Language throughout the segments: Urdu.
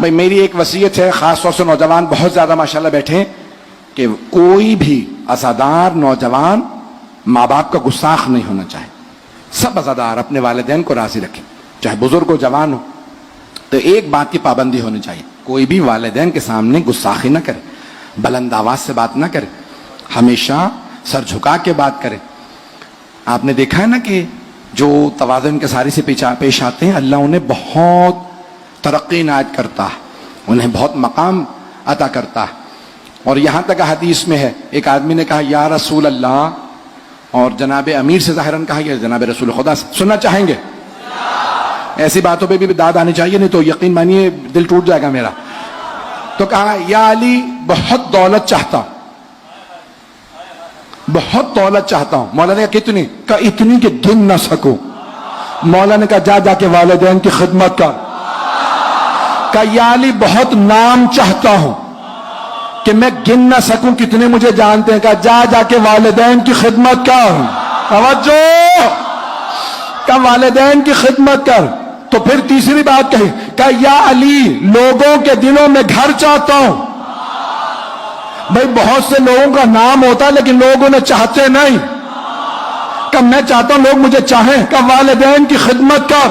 بھائی میری ایک وصیت ہے خاص طور سے نوجوان بہت زیادہ ماشاءاللہ بیٹھے ہیں کہ کوئی بھی عزادار نوجوان ماں باپ کا گستاخ نہیں ہونا چاہے. سب عزادار اپنے والدین کو راضی رکھیں, چاہے بزرگ ہو جوان ہو. تو ایک بات کی پابندی ہونی چاہیے, کوئی بھی والدین کے سامنے گستاخی نہ کرے, بلند آواز سے بات نہ کرے, ہمیشہ سر جھکا کے بات کرے. آپ نے دیکھا ہے نا کہ جو تواضع ان کے ساری سے پیش آتے ہیں, اللہ انہیں بہت ترقی عنایت کرتا ہے, انہیں بہت مقام عطا کرتا ہے. اور یہاں تک حدیث میں ہے, ایک آدمی نے کہا یا رسول اللہ, اور جناب امیر سے ظاہراً کہا یا جناب رسول خدا سے. سننا چاہیں گے؟ ایسی باتوں پہ بھی داد آنی چاہیے, نہیں تو یقین مانیے دل ٹوٹ جائے گا میرا. تو کہا یا علی بہت دولت چاہتا ہوں, بہت دولت چاہتا ہوں. مولا نے کہا کتنی؟ کہا اتنی کہ گن نہ سکوں. مولا نے کہا جا جا کے والدین کی خدمت کر. کہا یا علی بہت نام چاہتا ہوں کہ میں گن نہ سکوں کتنے مجھے جانتے ہیں. کہا جا جا کے والدین کی خدمت کر. توجہ, کہا والدین کی خدمت کر. تو پھر تیسری بات کہی, کہا یا علی لوگوں کے دلوں میں گھر چاہتا ہوں. بھائی بہت سے لوگوں کا نام ہوتا ہے لیکن لوگ انہیں چاہتے نہیں. کہ میں چاہتا ہوں لوگ مجھے چاہیں. کہ والدین کی خدمت کر.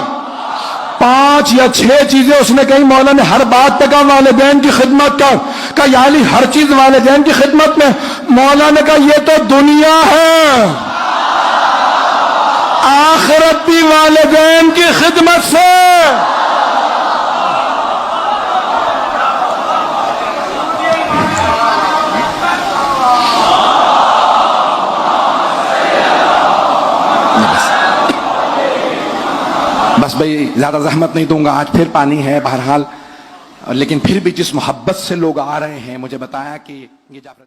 5 یا 6 چیزیں اس نے کہیں. مولا نے ہر بات پہ کہا والدین کی خدمت کر. کہ یا علی ہر چیز والدین کی خدمت میں. مولا نے کہا یہ تو دنیا ہے, آخرت بھی والدین کی خدمت سے. بس بھائی زیادہ زحمت نہیں دوں گا, آج پھر پانی ہے بہرحال, لیکن پھر بھی جس محبت سے لوگ آ رہے ہیں, مجھے بتایا کہ یہ جعفر